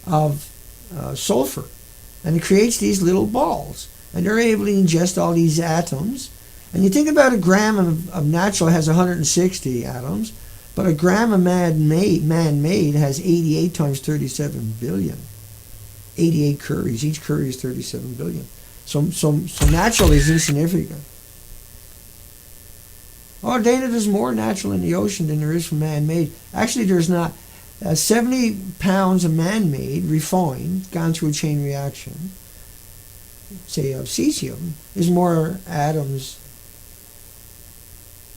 of sulfur. And it creates these little balls. And they're able to ingest all these atoms. And you think about a gram of natural has 160 atoms. But a gram of man-made has 88 times 37 billion. 88 curries. Each curry is 37 billion. So natural is insignificant. Oh, Dana, there's more natural in the ocean than there is from man-made. Actually, there's not. 70 pounds of man-made, refined, gone through a chain reaction, say of cesium, is more atoms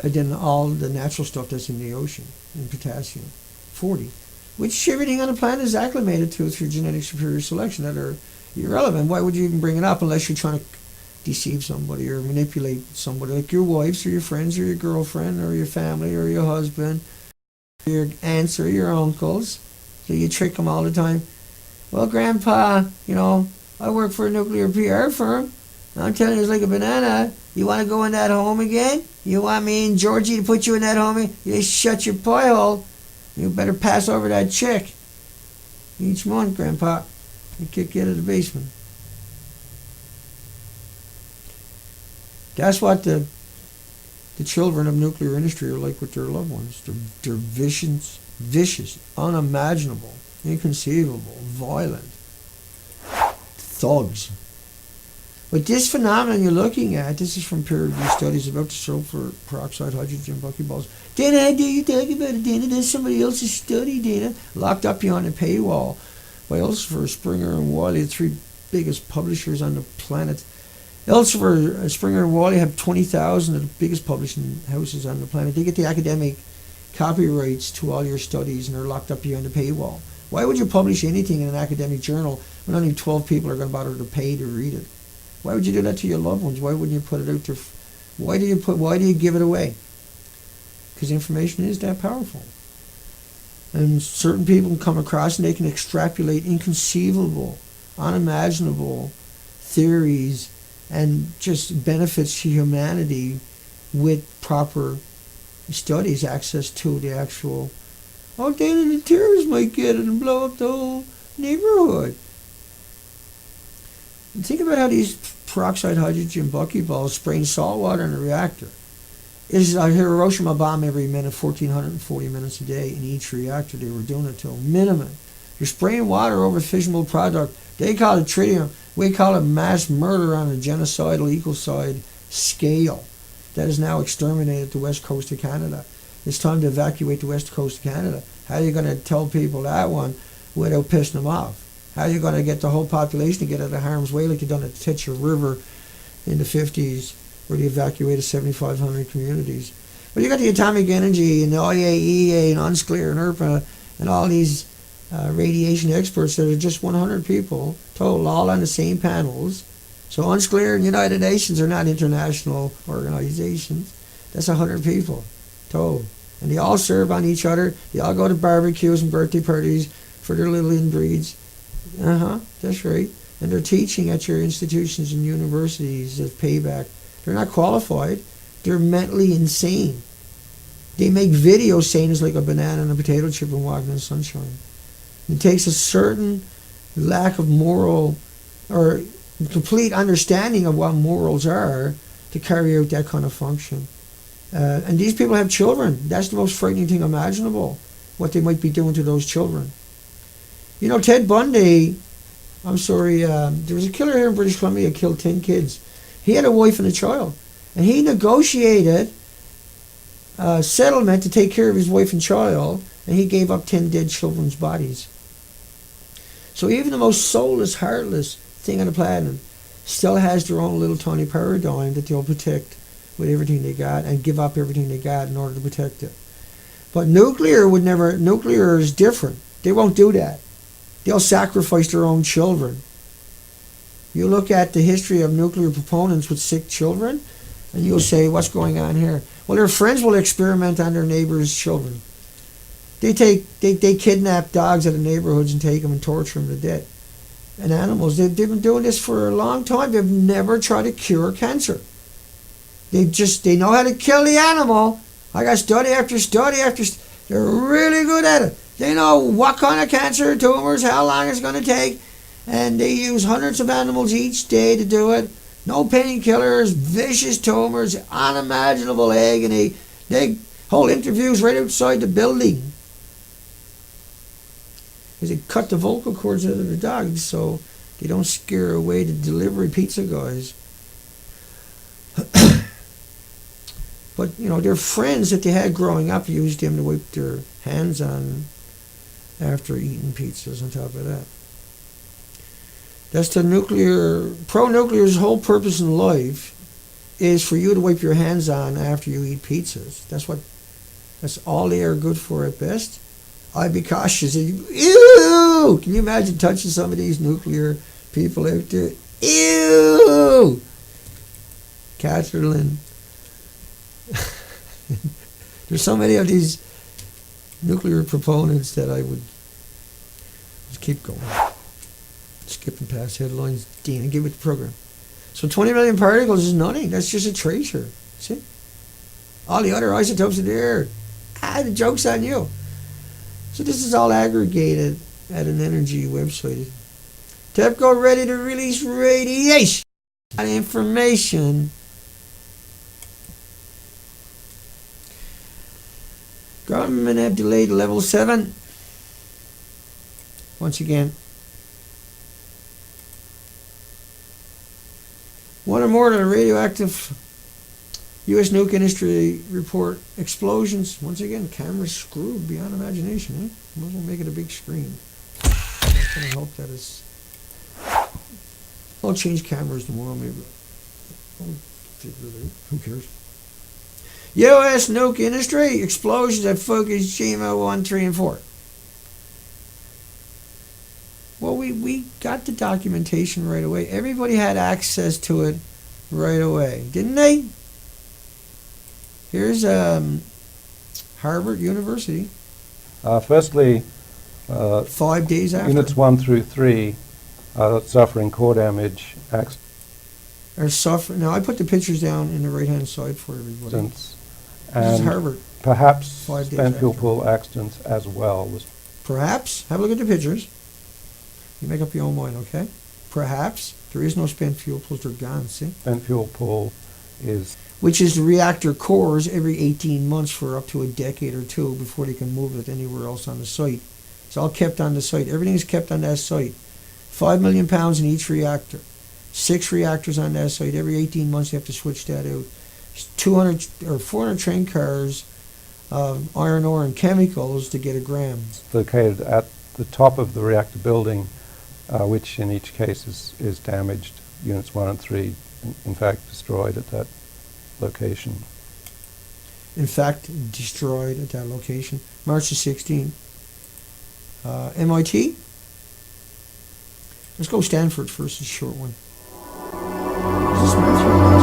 than all the natural stuff that's in the ocean, in potassium, 40, which everything on the planet is acclimated to through genetic superior selection that are irrelevant. Why would you even bring it up unless you're trying to deceive somebody or manipulate somebody, like your wives or your friends or your girlfriend or your family or your husband, or your aunts or your uncles? So you trick them all the time. Well, Grandpa, I work for a nuclear PR firm. I'm telling you, it's like a banana. You want to go in that home again? You want me and Georgie to put you in that home? You shut your pie hole. You better pass over that check each month, Grandpa. And kick you out of the basement. That's what the children of nuclear industry are like with their loved ones. They're vicious, unimaginable, inconceivable, violent thugs. But this phenomenon you're looking at, this is from peer-reviewed studies about the sulfur peroxide hydrogen buckyballs. Dana, how dare you talk about it, Dana? That's somebody else's study, Dana. Locked up behind a paywall by Elsevier, Springer, and Wiley, the three biggest publishers on the planet. Elsevier, Springer, and Wiley have 20,000 of the biggest publishing houses on the planet. They get the academic copyrights to all your studies, and they're locked up behind a paywall. Why would you publish anything in an academic journal when only 12 people are going to bother to pay to read it? Why would you do that to your loved ones? Why wouldn't you put it out there? Why do you give it away? Because information is that powerful. And certain people can come across and they can extrapolate inconceivable, unimaginable theories and just benefits to humanity with proper studies, access to the actual, Dana, the terrorists might get it and blow up the whole neighborhood. And think about how these peroxide hydrogen buckyballs spraying salt water in a reactor. It is a Hiroshima bomb every minute, 1,440 minutes a day in each reactor. They were doing it to a minimum. You're spraying water over fissionable product. They call it tritium. We call it mass murder on a genocidal ecocide scale that has now exterminated the west coast of Canada. It's time to evacuate the west coast of Canada. How are you going to tell people that one without pissing them off? How are you going to get the whole population to get out of harm's way like you done at the Titcher River in the 50s where they evacuated 7,500 communities? But you got the atomic energy and the IAEA and UNSCLEAR and ERPA and all these radiation experts that are just 100 people total, all on the same panels. So UNSCLEAR and United Nations are not international organizations. That's 100 people total. And they all serve on each other. They all go to barbecues and birthday parties for their little inbreeds. That's right. And they're teaching at your institutions and universities as payback. They're not qualified. They're mentally insane. They make videos saying it's like a banana and a potato chip and walking in the sunshine. It takes a certain lack of moral or complete understanding of what morals are to carry out that kind of function. And these people have children. That's the most frightening thing imaginable, what they might be doing to those children. Ted Bundy, there was a killer here in British Columbia who killed 10 kids. He had a wife and a child. And he negotiated settlement to take care of his wife and child, and he gave up 10 dead children's bodies. So even the most soulless, heartless thing on the planet still has their own little tiny paradigm that they'll protect with everything they got and give up everything they got in order to protect it. But nuclear is different. They won't do that. They'll sacrifice their own children. You look at the history of nuclear proponents with sick children, and you'll say, what's going on here? Well, their friends will experiment on their neighbors' children. They kidnap dogs out of neighborhoods and take them and torture them to death. And animals, they've been doing this for a long time. They've never tried to cure cancer. They know how to kill the animal. I got study after study after they're really good at it. They know what kind of cancer, tumors, how long it's going to take, and they use hundreds of animals each day to do it. No painkillers, vicious tumors, unimaginable agony. They hold interviews right outside the building. Because they cut the vocal cords out of the dogs so they don't scare away the delivery pizza guys. But, their friends that they had growing up used them to wipe their hands on after eating pizzas on top of that. That's pro-nuclear's whole purpose in life is for you to wipe your hands on after you eat pizzas. That's all they are good for at best. I'd be cautious. Ew! Can you imagine touching some of these nuclear people out there? Ew! Catherine. There's so many of these nuclear proponents that I would just keep going. Skipping past headlines. Dana, give it the program. So 20 million particles is nothing. That's just a tracer. See? All the other isotopes in the air. The joke's on you. So this is all aggregated at an energy website. TEPCO ready to release radiation information. Government have delayed level 7. Once again. One or more of the radioactive U.S. nuke industry report explosions. Once again, cameras screwed beyond imagination. Might as well make it a big screen. I'm going to hope that is... I'll change cameras tomorrow, maybe. Who cares? U.S. nuke industry explosions at Fukushima 1, 3, and 4. Well, we got the documentation right away. Everybody had access to it right away, didn't they? Here's Harvard University. Firstly, 5 days after. Units 1 through 3 are suffering core damage, Now, I put the pictures down in the right-hand side for everybody. accidents, This is and Harvard. perhaps 5 days spent fuel after. pool accidents as well. Perhaps. Have a look at the pictures. You make up your own mind, okay? Perhaps. There is no spent fuel pools. They're gone, see? Spent fuel pool is Which is the reactor cores every 18 months for up to a decade or two before they can move it anywhere else on the site. It's all kept on the site. Everything is kept on that site. 5 million pounds in each reactor. 6 reactors on that site. Every 18 months they have to switch that out. 200 or 400 train cars of iron ore and chemicals to get a gram. located at the top of the reactor building, which in each case is damaged. Units 1 and 3, in fact, destroyed at that location. In fact, destroyed at that location. March the 16th. MIT. Let's go Stanford first, it's a short one. Is this Matthew?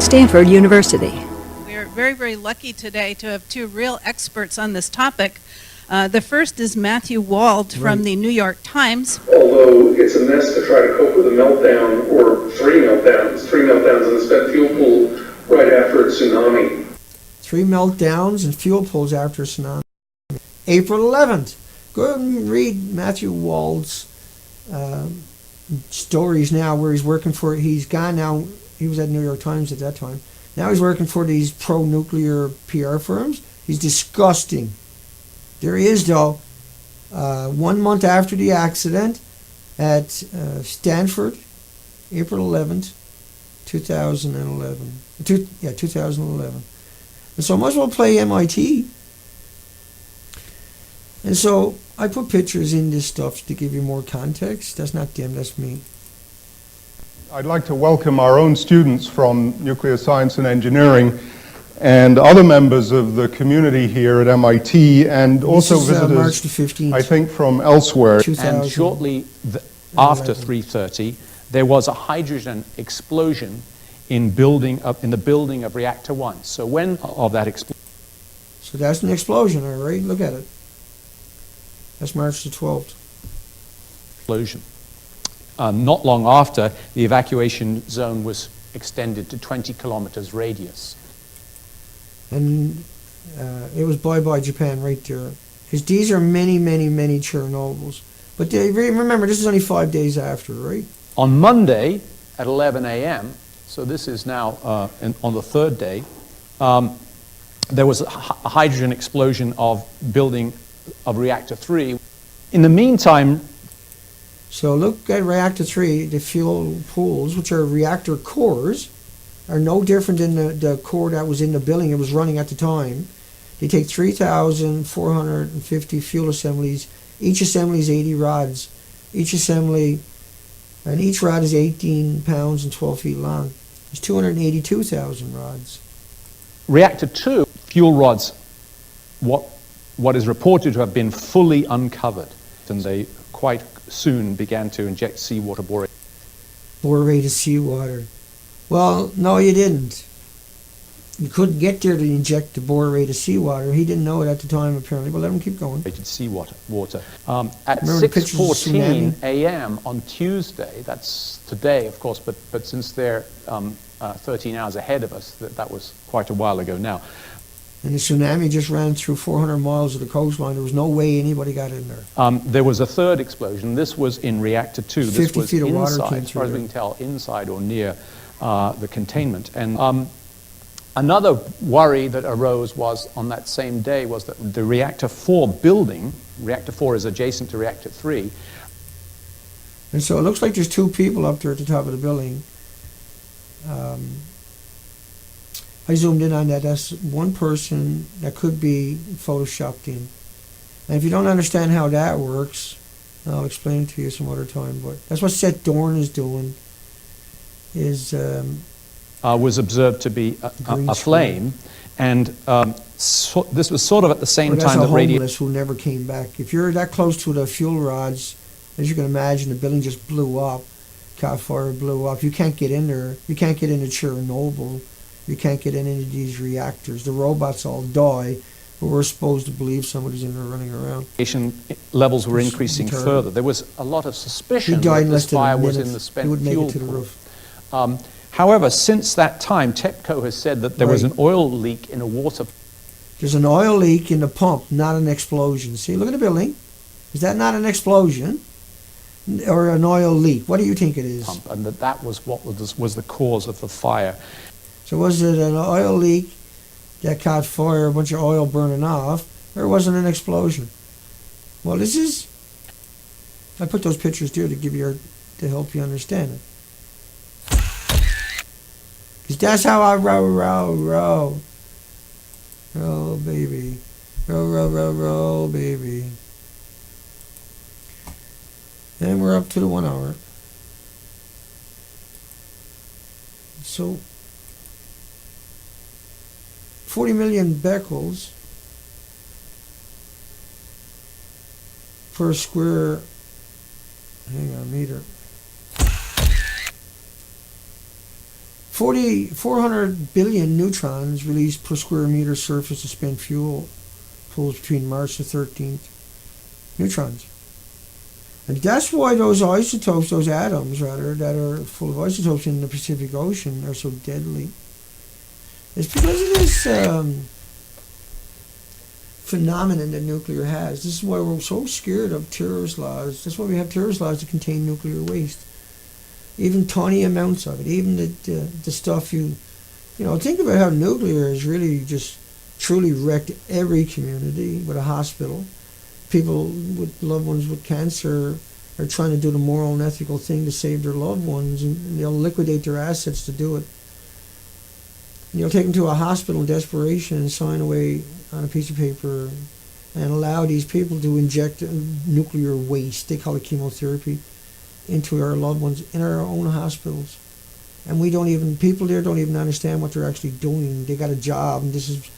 Stanford University. We are very, very lucky today to have 2 real experts on this topic. The first is Matthew Wald from the New York Times. Although it's a mess to try to cope with a meltdown, or 3 meltdowns in the spent fuel pool right after a tsunami. 3 meltdowns and fuel pools after a tsunami. April 11th. Go ahead and read Matthew Wald's stories now where he's working for, he's gone now, he was at New York Times at that time. Now he's working for these pro-nuclear PR firms. He's disgusting. There he is, though. 1 month after the accident at Stanford, April 11th, 2011. 2011. And so I might as well play MIT. And so I put pictures in this stuff to give you more context. That's not them, that's me. I'd like to welcome our own students from nuclear science and engineering and other members of the community here at MIT, and also This is, visitors, March the 15th, I think, from elsewhere. 2000. And shortly after 3:30, there was a hydrogen explosion in the building of reactor 1. So when of that So that's an explosion, all right? Look at it. That's March the 12th. explosion, not long after, the evacuation zone was extended to 20 kilometers radius. And it was bye-bye Japan right there. Because these are many, many, many Chernobyls. But remember, this is only 5 days after, right? On Monday at 11 a.m., so this is now on the third day, there was a hydrogen explosion of building of reactor 3. In the meantime, So look at reactor 3, the fuel pools, which are reactor cores, are no different than the core that was in the building it was running at the time. They take 3,450 fuel assemblies. Each assembly is 80 rods. Each assembly, and each rod is 18 pounds and 12 feet long. There's 282,000 rods. reactor 2 fuel rods, what is reported to have been fully uncovered, and they quite soon began to inject seawater borate. Borated seawater. Well, no, you didn't. You couldn't get there to inject the borated seawater. He didn't know it at the time, apparently. But let him keep going. Seawater. At Remember the pictures of 6:14 tsunami? a.m. on Tuesday, that's today, of course, but since they're 13 hours ahead of us, that was quite a while ago now. And the tsunami just ran through 400 miles of the coastline. There was no way anybody got in there. There was a third explosion. This was in reactor 2. This 50 was feet of water inside, came as far as we through can tell, inside or near the containment. And another worry that arose was on that same day was that the reactor 4 building, reactor 4 is adjacent to reactor 3. And so it looks like there's two people up there at the top of the building. I zoomed in on that. That's one person that could be photoshopped in. And if you don't understand how that works, I'll explain it to you some other time. But that's what Seth Dorn is doing. Was observed to be a flame, and this was sort of at the same time that homeless who never came back. If you're that close to the fuel rods, as you can imagine, the building just blew up. Caught fire, blew up. You can't get in there. You can't get into Chernobyl. You can't get in any of these reactors. The robots all die, but we're supposed to believe somebody's in there running around. Levels were increasing further. There was a lot of suspicion that this fire was in the spent fuel. He would make it to the roof. However, since that time, TEPCO has said that there was an oil leak in a water. There's an oil leak in the pump, not an explosion. See, look at the building. Is that not an explosion? Or an oil leak? What do you think it is? Pump, and that was what was the cause of the fire. So was it an oil leak that caught fire, a bunch of oil burning off, or was it an explosion? Well, this is... I put those pictures there to help you understand it. Because that's how I row. Roll, baby. Roll, baby. And we're up to the 1 hour. So, 40 million becquerels per square, meter. 400 billion neutrons released per square meter surface of spent fuel pools between March the 13th. Neutrons. And that's why those isotopes, those atoms rather, that are full of isotopes in the Pacific Ocean are so deadly. It's because of this phenomenon that nuclear has. This is why we're so scared of terrorist laws. That's why we have terrorist laws to contain nuclear waste. Even tiny amounts of it, even the stuff think about how nuclear has really just truly wrecked every community with a hospital. People with loved ones with cancer are trying to do the moral and ethical thing to save their loved ones, and they'll liquidate their assets to do it. And you'll take them to a hospital in desperation and sign away on a piece of paper and allow these people to inject nuclear waste, they call it chemotherapy, into our loved ones in our own hospitals. And people there don't even understand what they're actually doing. They got a job, and this is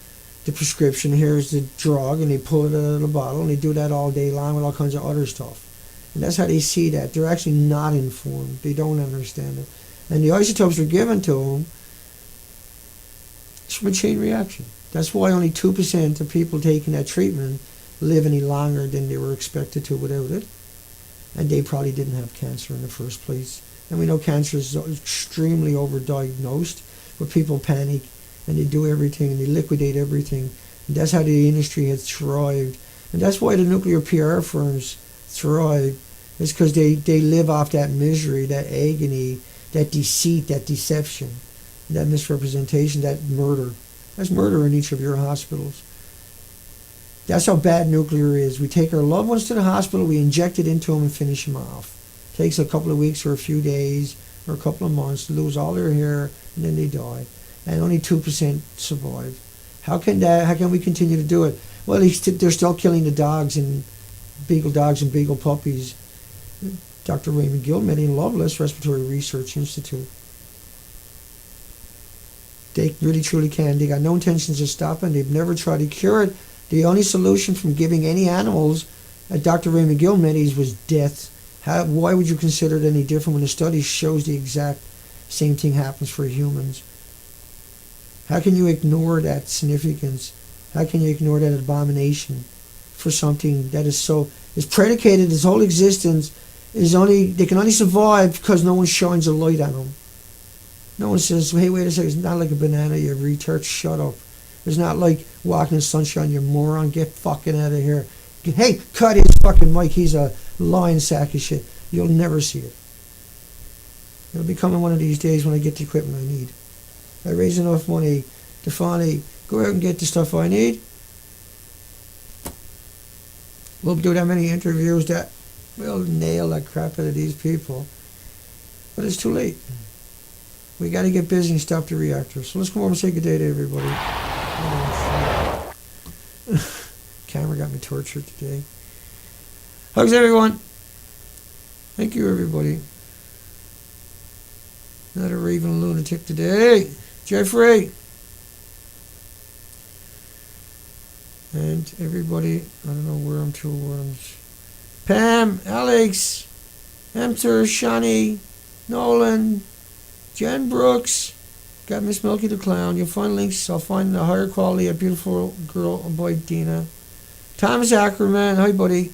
the prescription, here's the drug, and they pull it out of the bottle, and they do that all day long with all kinds of other stuff. And that's how they see that. They're actually not informed. They don't understand it. And the isotopes are given to them. It's from a chain reaction. That's why only 2% of people taking that treatment live any longer than they were expected to without it. And they probably didn't have cancer in the first place. And we know cancer is extremely overdiagnosed, but people panic and they do everything and they liquidate everything. And that's how the industry has thrived. And that's why the nuclear PR firms thrive, is because they live off that misery, that agony, that deceit, that deception, that misrepresentation, that murder. There's murder in each of your hospitals. That's how bad nuclear is. We take our loved ones to the hospital, we inject it into them and finish them off. Takes a couple of weeks or a few days or a couple of months to lose all their hair, and then they die. And only 2% survive. How can we continue to do it? Well, they're still killing the dogs and beagle puppies. Dr. Raymond Gilmedy in Loveless Respiratory Research Institute. They really truly can. They got no intentions of stopping. They've never tried to cure it. The only solution from giving any animals at Dr. Raymond Gilmedy's was death. Why would you consider it any different when the study shows the exact same thing happens for humans? How can you ignore that significance? How can you ignore that abomination for something that is predicated, its whole existence they can only survive because no one shines a light on them. No one says, hey, wait a second, it's not like a banana, you retard, shut up. It's not like walking in the sunshine, you moron, get fucking out of here. Hey, cut his fucking mic, he's a lying sack of shit. You'll never see it. It'll be coming one of these days when I get the equipment I need. I raise enough money to finally go out and get the stuff I need. We'll do that many interviews that will nail that crap out of these people. But it's too late. We got to get busy and stop the reactor. So let's come over and say good day to everybody. Camera got me tortured today. Hugs, everyone. Thank you, everybody. Not a raving lunatic today. Jeffrey. And everybody, I don't know where I'm to worms. Pam, Alex, Emter, Shani, Nolan, Jen Brooks, got Miss Milky the Clown. You'll find links. I'll find the higher quality, a beautiful girl boy, Dina. Thomas Ackerman, hi buddy.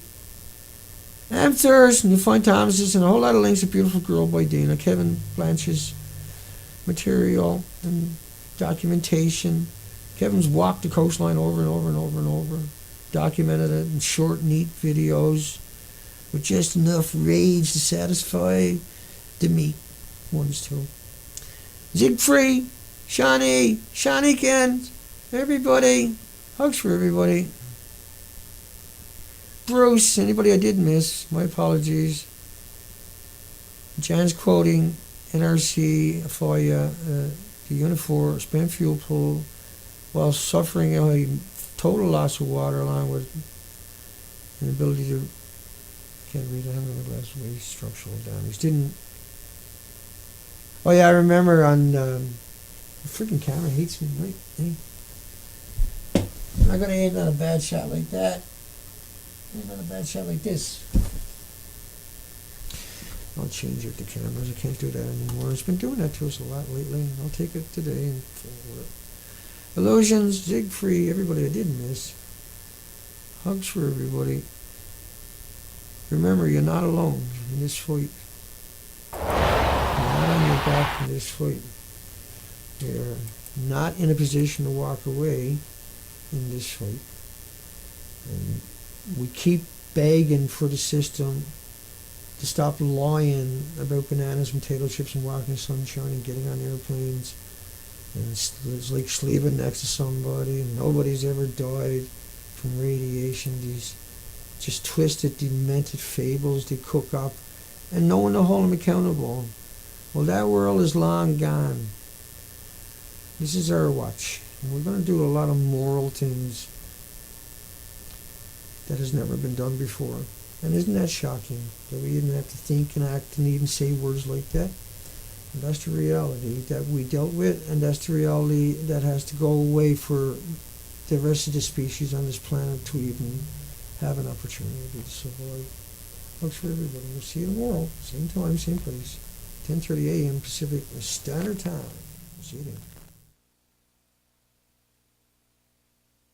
Emthers, and you'll find Thomas's and a whole lot of links, a beautiful girl by Dana. Kevin Blanche's material and documentation. Kevin's walked the coastline over and over and over and over. Documented it in short, neat videos with just enough rage to satisfy the meat ones too. Siegfried, Shanikin, everybody. Hugs for everybody. Bruce, anybody I did miss, my apologies. Jan's quoting NRC FOIA, the Unifor spent fuel pool while suffering a total loss of water along with an ability to, can't read, I haven't got my glasses away, structural damage. Oh yeah, I remember on, the freaking camera hates me, right? Hey. I'm not going to aim on a bad shot like that. Aim on a bad shot like this. I'll change it to cameras. I can't do that anymore. It's been doing that to us a lot lately. I'll take it today and forward it. Illusions, Siegfried, everybody I did miss. Hugs for everybody. Remember, you're not alone in this fight. You're not on your back in this fight. You're not in a position to walk away in this fight. And we keep begging for the system to stop lying about bananas and potato chips and walking in sunshine and getting on airplanes. And it's like sleeping next to somebody, and nobody's ever died from radiation. These just twisted, demented fables they cook up, and no one to hold them accountable. Well, that world is long gone. This is our watch. And we're going to do a lot of moral things that has never been done before. And isn't that shocking that we even have to think and act and even say words like that? And that's the reality that we dealt with, and that's the reality that has to go away for the rest of the species on this planet to even have an opportunity to survive. Looks for everybody. We'll see you tomorrow. Same time, same place. 10:30 a.m. Pacific Standard Time. See you then.